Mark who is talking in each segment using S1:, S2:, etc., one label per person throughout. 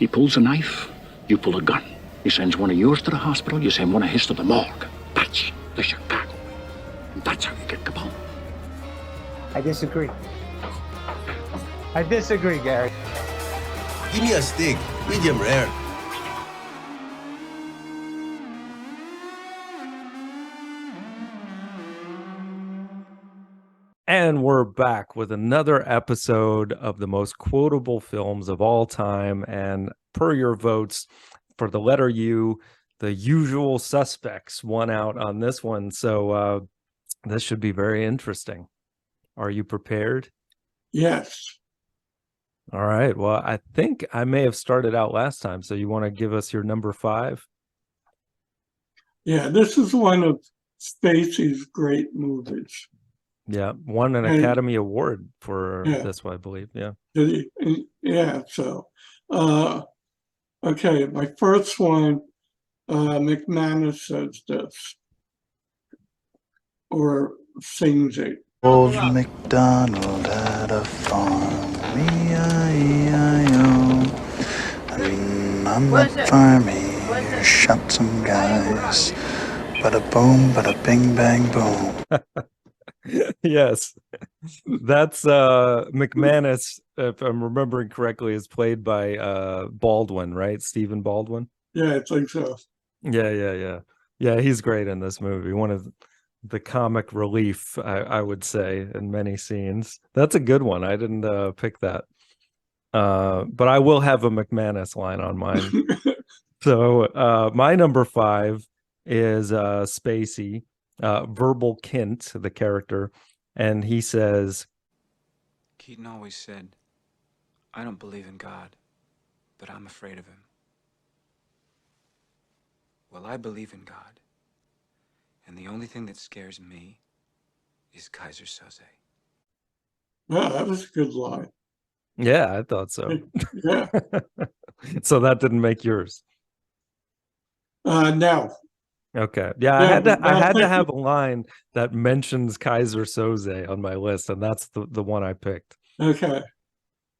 S1: He pulls a knife, you pull a gun. He sends one of yours to the hospital, you send one of his to the morgue. That's the Chicago way. And that's how you get Capone.
S2: I disagree. I disagree, Gary.
S3: Give me a steak, medium rare.
S4: And we're back with another episode of the most quotable films of all time. And per your votes for the letter U, the usual suspects won out on this one. So this should be very interesting. Are you prepared?
S5: Yes.
S4: All right. Well, I think I may have started out last time. So you want to give us your number 5?
S5: Yeah, this is one of Spacey's great movies.
S4: Yeah, won an Academy Award for this one, I believe. Yeah.
S5: Yeah, so okay, my first one, McManus says this or sings it.
S6: Old MacDonald had a farm, E-I-E-I-O. And on that farm he shot some guys. Bada boom, bada bing, bang, boom.
S4: Yes, that's McManus, if I'm remembering correctly, is played by Baldwin, right? Stephen Baldwin.
S5: Yeah, I think so.
S4: Yeah, he's great in this movie. One of the comic relief, I would say, in many scenes. That's a good one. I didn't pick that, but I will have a McManus line on mine. So my number 5 is Spacey, Verbal Kint, the character, and he says,
S7: Keaton always said, I don't believe in God, but I'm afraid of him. Well, I believe in God, and the only thing that scares me is Kaiser Soze.
S5: Yeah, that was a good line.
S4: Yeah, I thought so.
S5: Yeah.
S4: So that didn't make yours.
S5: No.
S4: Okay. Yeah, I had to have a line that mentions Kaiser Soze on my list, and that's the one I picked.
S5: Okay.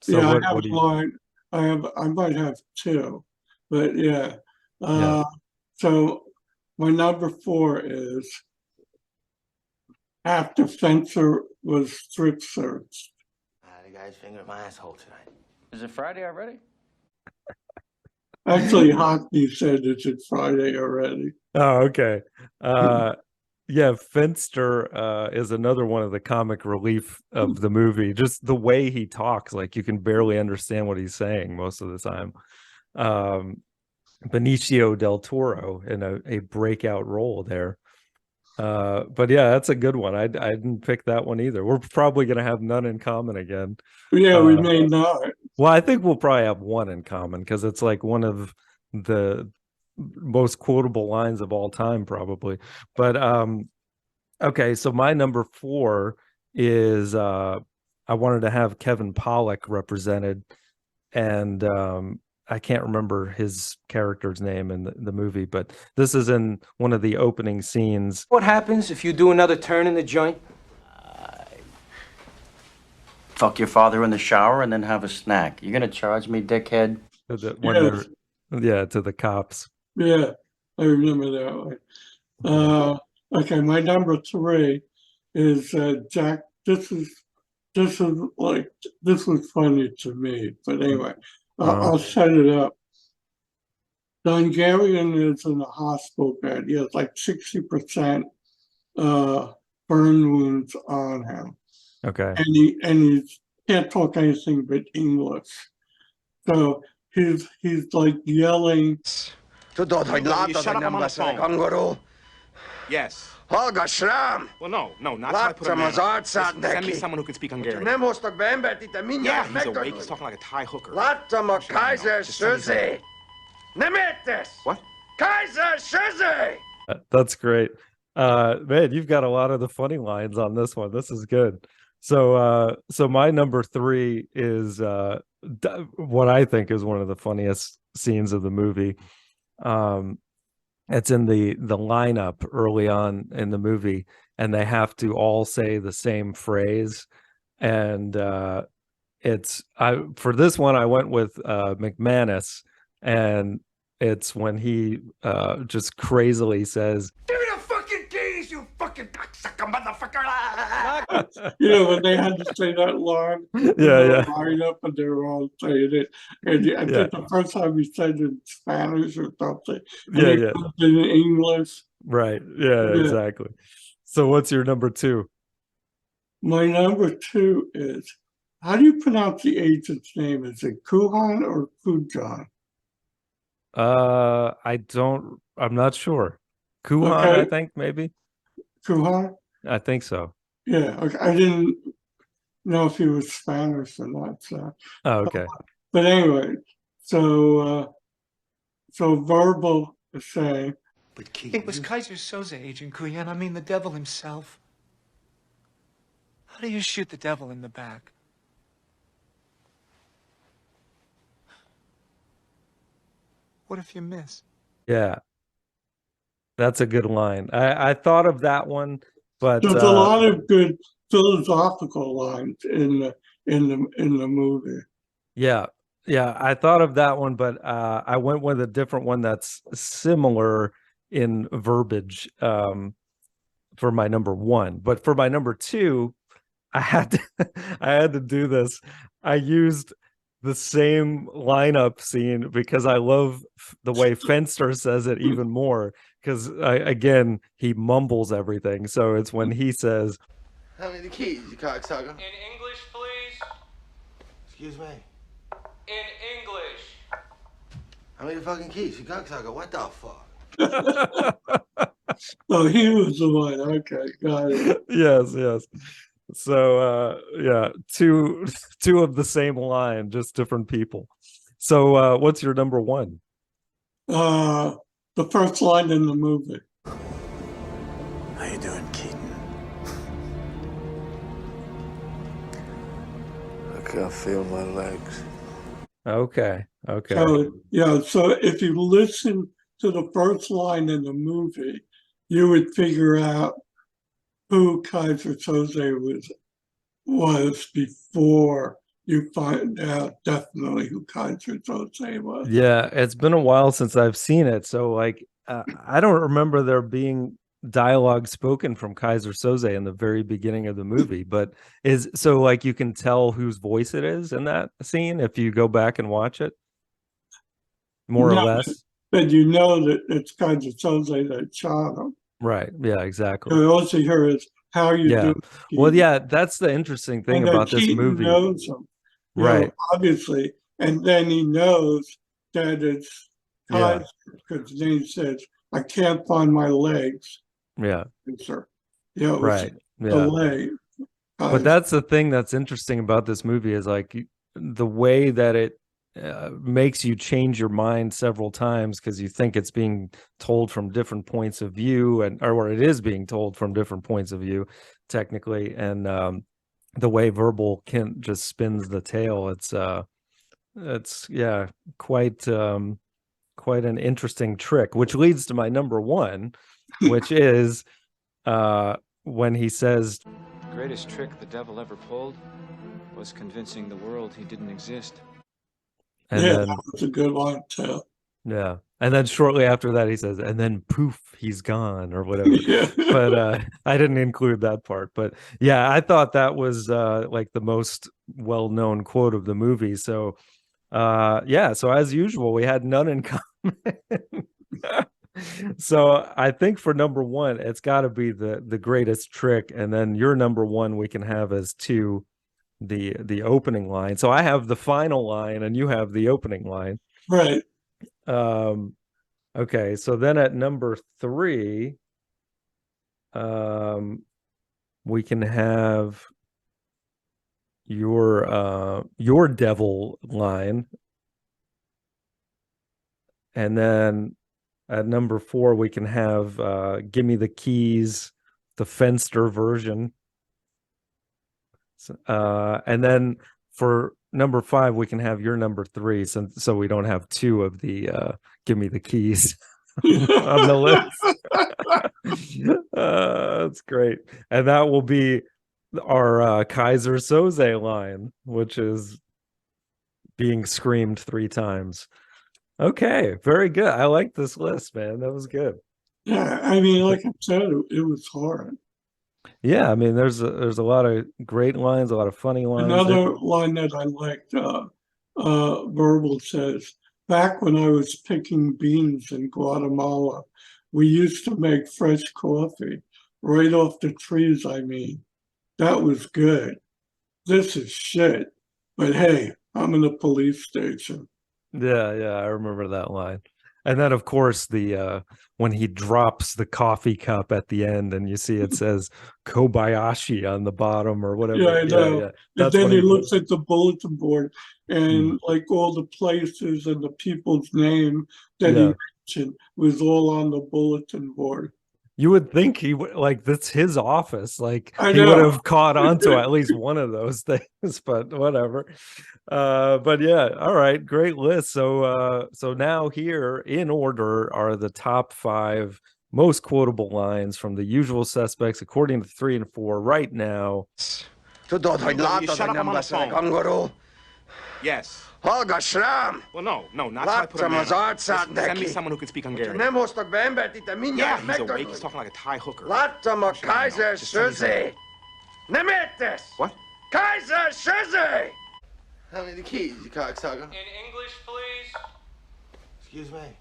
S4: So
S5: yeah,
S4: what,
S5: I have
S4: what do
S5: a
S4: you
S5: line. I might have 2, but yeah.
S4: Yeah.
S5: So my number 4 is after Fencer was strip searched.
S3: The guy's fingering my asshole tonight.
S8: Is it Friday already?
S5: Actually, Hockney said it's Friday already.
S4: Oh, okay. Yeah, Finster is another one of the comic relief of the movie. Just the way he talks, like you can barely understand what he's saying most of the time. Benicio del Toro in a breakout role there. But yeah, that's a good one. I didn't pick that one either. We're probably going to have none in common again.
S5: Yeah, we may not.
S4: Well, I think we'll probably have one in common because it's like one of the most quotable lines of all time, probably. But okay, so my number 4 is I wanted to have Kevin Pollak represented, and I can't remember his character's name in the movie, but this is in one of the opening scenes.
S8: What happens if you do another turn in the joint?
S9: Fuck your father in the shower and then have a snack. You're gonna charge me, dickhead?
S4: To the cops.
S5: Yeah, I remember that one. Okay, my number 3 is Jack. This was funny to me, but anyway, I'll set it up. Dungarian is in a hospital bed. He has like 60% burn wounds on him.
S4: Okay.
S5: And he can't talk anything but English. So he's like yelling.
S3: Shut up, I'm on the phone.
S7: Yes.
S3: Holga Schramm!
S7: Well, no, not till I put him in. Send me someone who can speak Hungarian. Yeah, he's awake. He's talking like a Thai hooker.
S3: Kaiser Soze! Nemetes!
S7: What?
S3: Kaiser Soze!
S4: That's great. Man, you've got a lot of the funny lines on this one. This is good. So my number 3 is what I think is one of the funniest scenes of the movie. It's in the lineup early on in the movie, and they have to all say the same phrase, and for this one I went with McManus, and it's when he just crazily says,
S7: Give me the fucking keys, you fucking cocksucker motherfucker!
S5: You know, when they had to say that line,
S4: yeah.
S5: line up and they were all saying it. And I think the first time he said it in Spanish or something. And
S4: Yeah,
S5: he
S4: yeah.
S5: put it in English.
S4: Right. Yeah,
S5: Yeah.
S4: exactly. So what's your number 2?
S5: My number 2 is, how do you pronounce the agent's name? Is it Kuhan or Kujan?
S4: I'm not sure. Kuhan,
S5: Okay.
S4: I think maybe.
S5: Kuhan?
S4: I think so.
S5: Yeah, okay. I didn't know if he was Spanish or not. So.
S4: Oh, okay.
S5: But anyway, so Verbal is saying,
S7: But
S10: It was Kaiser Soze, Agent Kuyan. I mean, the devil himself. How do you shoot the devil in the back? What if you miss?
S4: Yeah. That's a good line. I thought of that one, but
S5: there's a lot of good philosophical lines in the movie.
S4: Yeah, I thought of that one, but I went with a different one that's similar in verbiage for my number 1. But for my number 2, I had to do this. I used the same lineup scene because I love the way Fenster says it even more, because again, he mumbles everything. So it's when he says,
S3: How many keys, you cocksucker?
S8: In English, please.
S3: Excuse me.
S8: In English.
S3: How many fucking keys, you cocksucker? What the fuck?
S5: Oh, he was the one. Okay, got it.
S4: yes. So yeah, two of the same line, just different people. So what's your number 1?
S5: The first line in the movie.
S6: How you doing, Keaton? I can't feel my legs.
S4: Okay.
S5: So yeah, so if you listen to the first line in the movie, you would figure out who Kaiser Soze was before you find out definitely who Kaiser Soze was.
S4: Yeah, it's been a while since I've seen it, so like I don't remember there being dialogue spoken from Kaiser Soze in the very beginning of the movie, but like you can tell whose voice it is in that scene if you go back and watch it, more or less.
S5: But you know that it's Kaiser Soze that shot him.
S4: Right. Yeah, exactly.
S5: You also hear is how you do.
S4: Well, yeah, that's the interesting thing about this movie.
S5: Knows him,
S4: right?
S5: Obviously, and then he knows that it's Kaiser because then he says, "I can't find my legs."
S4: Yeah.
S5: Sir.
S4: Right. Yeah.
S5: Delay.
S4: But that's the thing that's interesting about this movie is like the way that it makes you change your mind several times because you think it's being told from different points of view, or it is being told from different points of view, technically, and the way Verbal just spins the tale. It's quite an interesting trick, which leads to my number 1, which is when he says,
S10: The greatest trick the devil ever pulled was convincing the world he didn't exist.
S4: And then,
S5: that was a good one too.
S4: Yeah. And then shortly after that, he says, and then poof, he's gone or whatever. But I didn't include that part. But yeah, I thought that was like the most well-known quote of the movie. So so as usual, we had none in common. So I think for number 1, it's got to be the greatest trick. And then your number 1 we can have as 2, the opening line. So I have the final line and you have the opening line.
S5: Right.
S4: Okay, so then at number 3, we can have your devil line. And then at number 4, we can have Give Me the Keys, the Fenster version. And then for number 5, we can have your number 3, so we don't have 2 of the Give Me the Keys on the list. That's great. And that will be our Kaiser Soze line, which is being screamed 3 times. Okay, very good. I like this list, man. That was good.
S5: Yeah, I mean, like I said, it was hard.
S4: Yeah, I mean, there's a lot of great lines, a lot of funny lines.
S5: Another line that I liked, Verbal says, back when I was picking beans in Guatemala, we used to make fresh coffee right off the trees, I mean. That was good. This is shit. But hey, I'm in a police station.
S4: Yeah, I remember that line. And then of course the when he drops the coffee cup at the end and you see it says Kobayashi on the bottom or whatever.
S5: Yeah, I know.
S4: Yeah.
S5: And then he looks at the bulletin board and like all the places and the people's name that he mentioned was all on the bulletin board.
S4: You would think he would, like, that's his office. Like
S5: I
S4: he would
S5: know.
S4: have caught on to at least one of those things, but whatever. But yeah, all right, great list. So now here in order are the top 5 most quotable lines from The Usual Suspects according to 3 and 4 right now.
S3: Shut up on the phone.
S7: Yes.
S3: Hallgass rám!
S7: Well, no, not till I put a
S3: Látszam
S7: man
S3: az
S7: up.
S3: arcát
S7: Send me
S3: neki.
S7: someone who can speak Hungarian.
S3: Nem hoztak be embert itt,
S7: Yeah,
S3: mindjárt
S7: he's awake. He's
S3: megtanulj.
S7: talking like a Thai hooker.
S3: Láttam a Kaiser Sözé. Nem értesz?
S7: What?
S3: Kaiser Sözé! How many keys, you cocksucker?
S8: In English, please.
S3: Excuse me.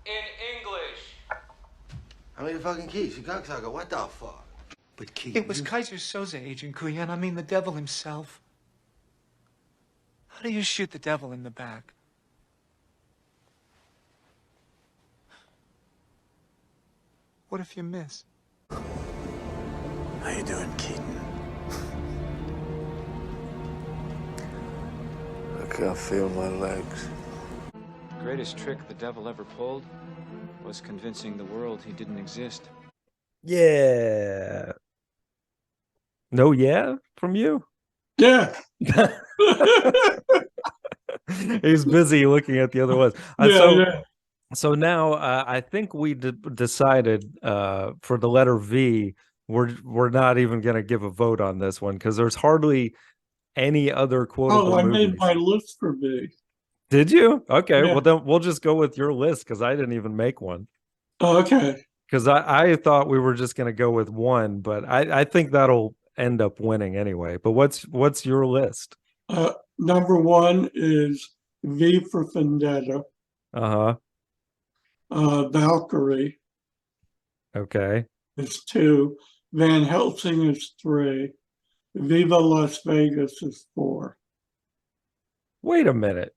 S8: In English.
S3: How many fucking keys, you cocksucker? What the fuck?
S10: But Keith, it was Kaiser Soze, Agent Kuyan. I mean, the devil himself. How do you shoot the devil in the back? What if you miss?
S6: How you doing, Keaton? I can't feel my legs.
S11: The greatest trick the devil ever pulled was convincing the world he didn't exist.
S4: Yeah. No, yeah, from you?
S5: Yeah.
S4: He's busy looking at the other ones. So now I think we decided for the letter V, we're not even going to give a vote on this one because there's hardly any other quotable
S5: I
S4: movies.
S5: made my list for V.
S4: Did you? Okay,
S5: Yeah.
S4: well then we'll just go with your list because I didn't even make one.
S5: Oh, okay.
S4: Because I thought we were just going to go with one, but I think that'll end up winning anyway. But what's your list?
S5: Number 1 is V for Vendetta. Valkyrie
S4: Okay.
S5: is 2. Van Helsing is 3. Viva Las Vegas is 4.
S4: Wait a minute.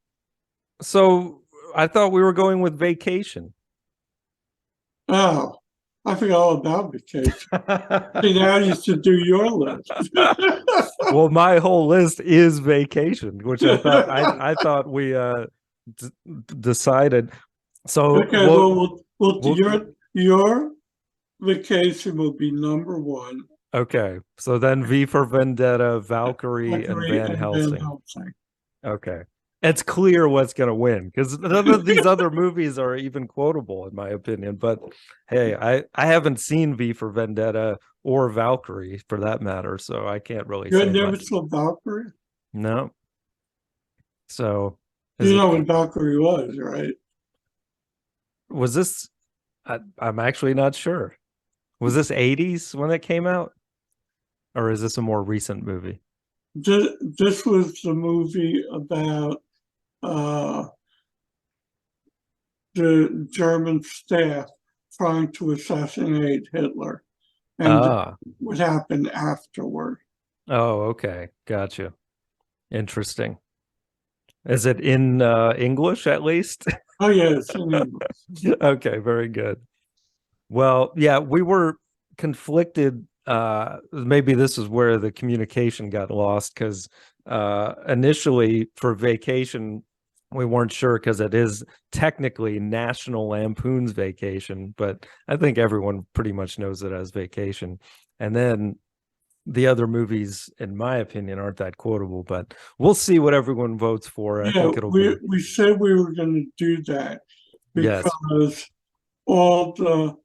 S4: So I thought we were going with Vacation.
S5: Oh, I forgot all about Vacation. See, now you should do your list.
S4: Well, my whole list is Vacation, which I thought we decided. So
S5: okay, your Vacation will be number 1.
S4: Okay, so then V for Vendetta, Valkyrie and Van Helsing. Okay, it's clear what's going to win because none of these other movies are even quotable in my opinion. But hey, I haven't seen V for Vendetta or Valkyrie for that matter, so I can't really.
S5: You
S4: say
S5: never
S4: much.
S5: saw Valkyrie?
S4: No. So
S5: you know what Valkyrie was, right?
S4: Was this? I'm actually not sure. Was this 80s when it came out? Or is this a more recent movie?
S5: This was the movie about the German staff trying to assassinate Hitler and what happened afterward.
S4: Oh, okay. Gotcha. Interesting. Is it in English at least?
S5: Oh, yeah, it's in English.
S4: Okay, very good. Well, yeah, we were conflicted. Maybe this is where the communication got lost because initially for Vacation, we weren't sure because it is technically National Lampoon's Vacation, but I think everyone pretty much knows it as Vacation. And then the other movies, in my opinion, aren't that quotable, but we'll see what everyone votes for. I think it'll be.
S5: We said we were going to do that because all the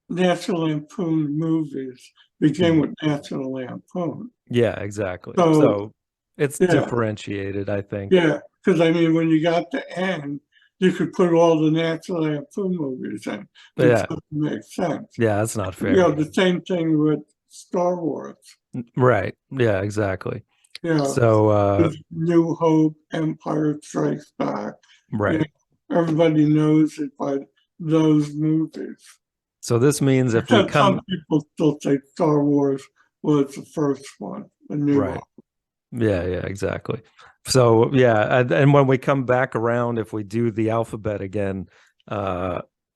S5: National Lampoon movies became with National Lampoon.
S4: Yeah, exactly.
S5: So,
S4: So it's
S5: yeah.
S4: differentiated, I think.
S5: Yeah, because I mean, when you got to end, you could put all the National Lampoon movies in. It
S4: Yeah.
S5: doesn't make sense.
S4: Yeah, that's not
S5: You
S4: fair.
S5: know, the same thing with Star Wars.
S4: Right. Yeah, exactly.
S5: Yeah.
S4: So
S5: There's New Hope, Empire Strikes Back.
S4: right.
S5: You know, everybody knows it by those movies.
S4: So this means if we
S5: Except some
S4: come
S5: people still say Star Wars was the first one, the new
S4: right.
S5: one.
S4: Yeah, exactly. So yeah, and when we come back around, if we do the alphabet again,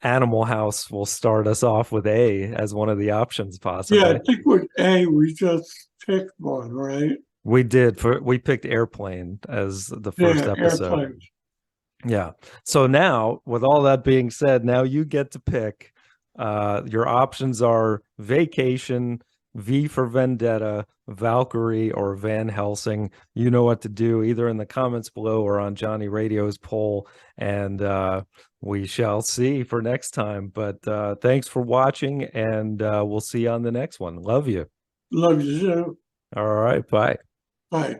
S4: Animal House will start us off with A as one of the options, possibly.
S5: Yeah, I think with A, we just picked one, right?
S4: We picked Airplane as the first episode.
S5: Airplane.
S4: Yeah. So now, with all that being said, now you get to pick. Your options are Vacation, V for Vendetta, Valkyrie, or Van Helsing. You know what to do, either in the comments below or on Johnny Radio's poll, and we shall see for next time. But thanks for watching, and we'll see you on the next one. Love you.
S5: Love you too.
S4: All right. Bye.
S5: Bye.